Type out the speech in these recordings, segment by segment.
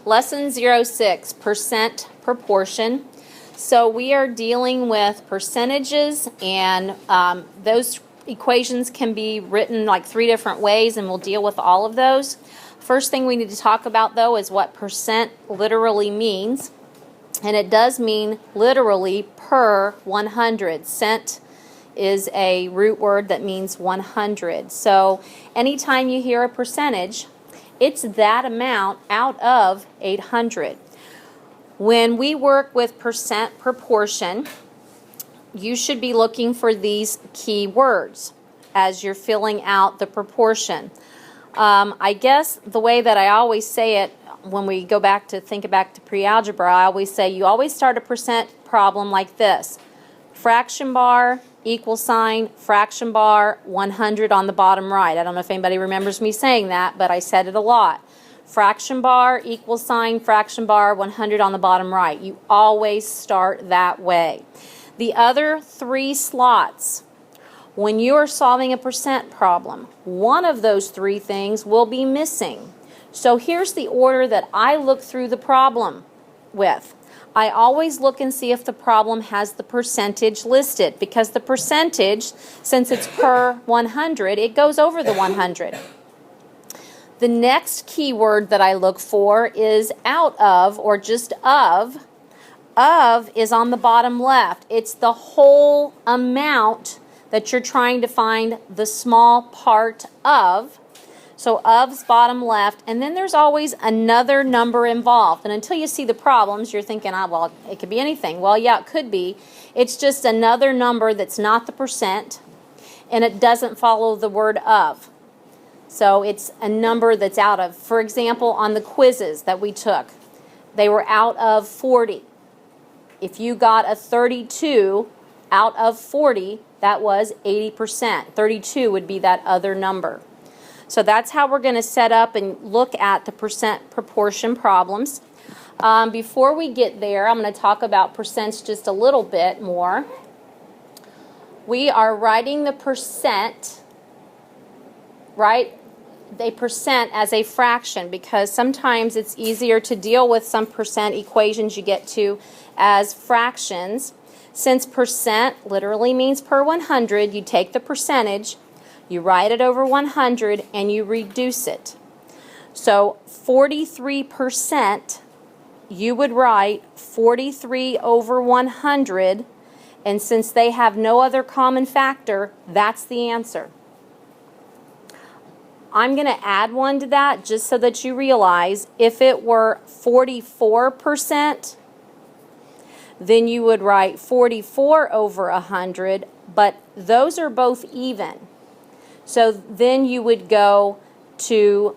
Lesson 06, percent proportion. So we are dealing with percentages, and those equations can be written like 3 different ways, and we'll deal with all of those. First thing we need to talk about, though, is what percent literally means. And it does mean literally per 100. Cent is a root word that means 100. So anytime you hear a percentage, it's that amount out of 800. When we work with percent proportion, you should be looking for these key words as you're filling out the proportion. I guess the way that I always say it when we go back to think back to pre-algebra, I always say you always start a percent problem like this. Fraction bar, equal sign, fraction bar, 100 on the bottom right. I don't know if anybody remembers me saying that, but I said it a lot. Fraction bar, equal sign, fraction bar, 100 on the bottom right. You always start that way. The other 3 slots, when you are solving a percent problem, one of those 3 things will be missing. So here's the order that I look through the problem with. I always look and see if the problem has the percentage listed, because the percentage, since it's per 100, it goes over the 100. The next keyword that I look for is out of, or just of. Of is on the bottom left. It's the whole amount that you're trying to find the small part of. So of's bottom left, and then there's always another number involved. And until you see the problems, you're thinking, well, it could be anything. Well, yeah, it could be. It's just another number that's not the percent, and it doesn't follow the word of. So it's a number that's out of. For example, on the quizzes that we took, they were out of 40. If you got a 32 out of 40, that was 80%. 32 would be that other number. So that's how we're going to set up and look at the percent proportion problems. Before we get there, I'm going to talk about percents just a little bit more. We are writing the percent, right? A percent as a fraction, because sometimes it's easier to deal with some percent equations you get to as fractions. Since percent literally means per 100, you take the percentage, you write it over 100, and you reduce it. So 43%, you would write 43 over 100, and since they have no other common factor, that's the answer. I'm going to add one to that just so that you realize if it were 44%, then you would write 44 over 100, but those are both even. So then you would go to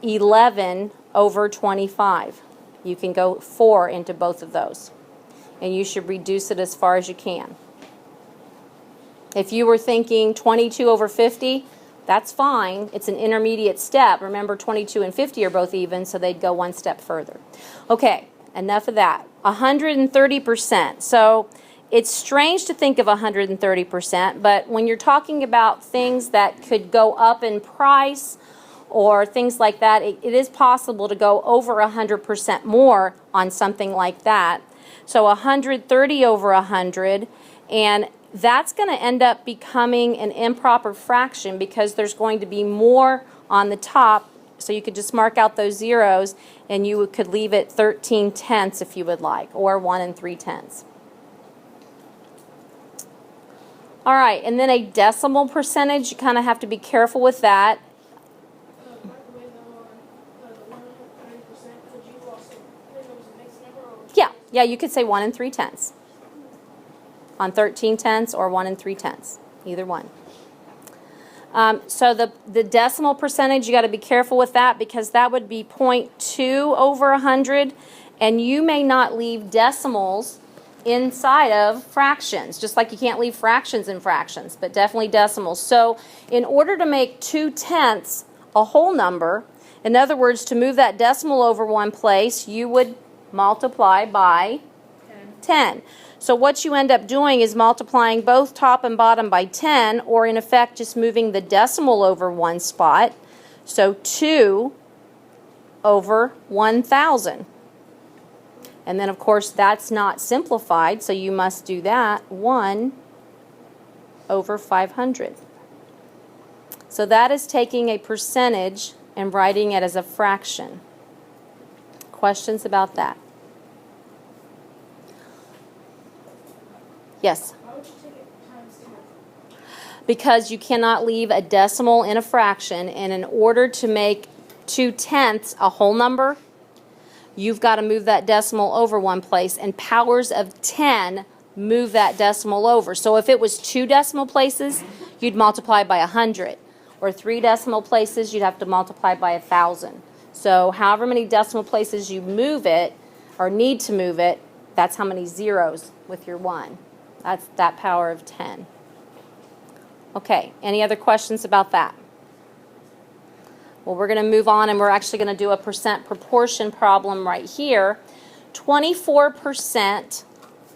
11 over 25. You can go 4 into both of those. And you should reduce it as far as you can. If you were thinking 22 over 50, that's fine. It's an intermediate step. Remember, 22 and 50 are both even, so they'd go one step further. Okay, enough of that. 130%. So it's strange to think of 130%, but when you're talking about things that could go up in price or things like that, it is possible to go over 100% more on something like that. So 130 over 100, and that's going to end up becoming an improper fraction because there's going to be more on the top. So you could just mark out those zeros, and you could leave it 13/10 if you would like, or 1 3/10. All right, and then a decimal percentage, you kind of have to be careful with that. Yeah, you could say 1 3/10 on 13/10 or 1 3/10, either one. So the decimal percentage, you got to be careful with that because that would be 0.2 over 100, and you may not leave decimals inside of fractions, just like you can't leave fractions in fractions, but definitely decimals. So in order to make 2/10 a whole number, in other words, to move that decimal over one place, you would multiply by 10. So what you end up doing is multiplying both top and bottom by 10, or in effect just moving the decimal over one spot. So 2 over 1,000. And then, of course, that's not simplified, so you must do that 1 over 500. So that is taking a percentage and writing it as a fraction. Questions about that? Yes? Why would you take it times 2? Because you cannot leave a decimal in a fraction, and in order to make 2/10 a whole number, you've got to move that decimal over one place, and powers of 10 move that decimal over. So if it was 2 decimal places, you'd multiply by 100. Or 3 decimal places, you'd have to multiply by 1,000. So however many decimal places you move it, or need to move it, that's how many zeros with your 1. That's that power of 10. Okay, any other questions about that? Well, we're going to move on, and we're actually going to do a percent proportion problem right here. 24%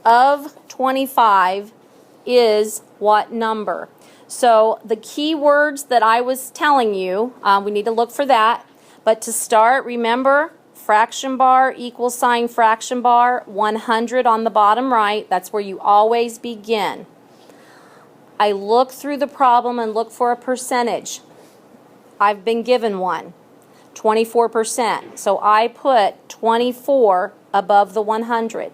of 25 is what number? So the key words that I was telling you, we need to look for that. But to start, remember, fraction bar, equal sign, fraction bar, 100 on the bottom right. That's where you always begin. I look through the problem and look for a percentage. I've been given one, 24%. So I put 24 above the 100.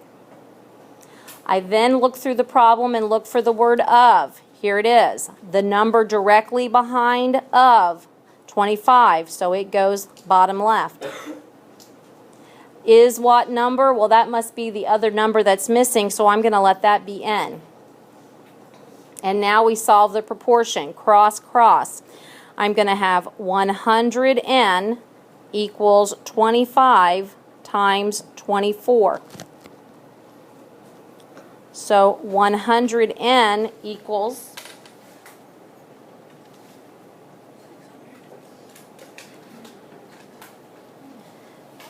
I then look through the problem and look for the word of. Here it is, the number directly behind of 25, so it goes bottom left. Is what number? Well, that must be the other number that's missing, so I'm going to let that be n. And now we solve the proportion, cross, cross. I'm going to have 100n equals 25 times 24. So 100n equals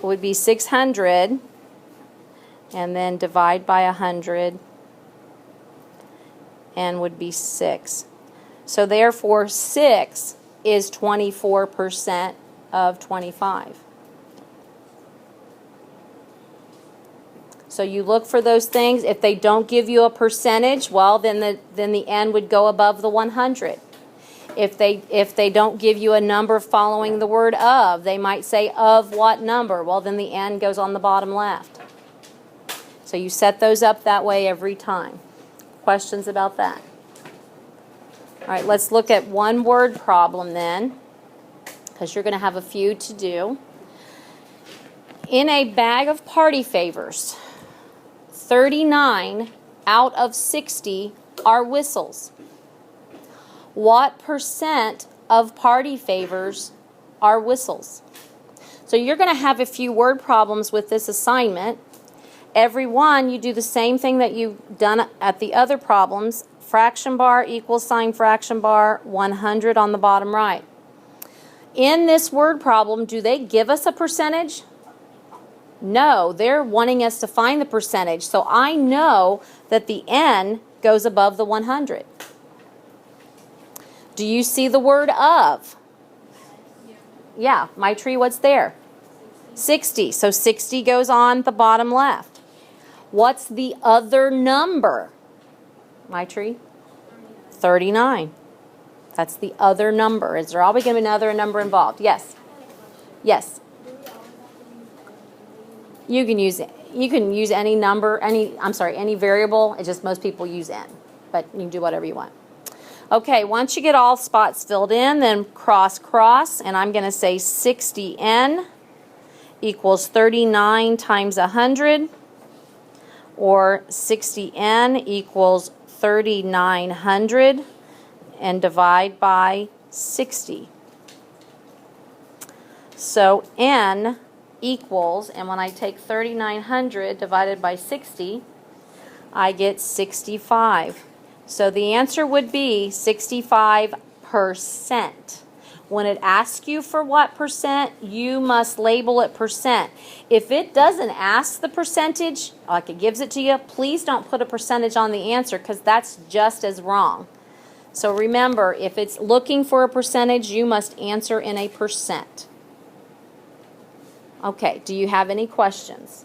would be 600, and then divide by 100, and would be 6. So therefore 6 is 24% of 25. So you look for those things. If they don't give you a percentage, well, then the n would go above the 100. If they don't give you a number following the word of, they might say of what number? Well, then the n goes on the bottom left. So you set those up that way every time. Questions about that? All right, let's look at one word problem then, because you're going to have a few to do. In a bag of party favors, 39 out of 60 are whistles. What percent of party favors are whistles? So you're going to have a few word problems with this assignment. Every one, you do the same thing that you've done at the other problems. Fraction bar, equal sign, fraction bar, 100 on the bottom right. In this word problem, do they give us a percentage? No, they're wanting us to find the percentage. So I know that the n goes above the 100. Do you see the word of? Yeah, my tree, what's there? 60. So 60 goes on the bottom left. What's the other number? My tree? 39. That's the other number. Is there always going to be another number involved? Yes. Yes. You can use any number, any variable. It's just most people use n, but you can do whatever you want. Okay, once you get all spots filled in, then cross, cross, and I'm going to say 60n equals 39 times 100, or 60n equals 3,900, and divide by 60. So n equals, and when I take 3,900 divided by 60, I get 65. So the answer would be 65%. When it asks you for what percent, you must label it percent. If it doesn't ask the percentage, like it gives it to you, please don't put a percentage on the answer, because that's just as wrong. So remember, if it's looking for a percentage, you must answer in a percent. Okay, do you have any questions?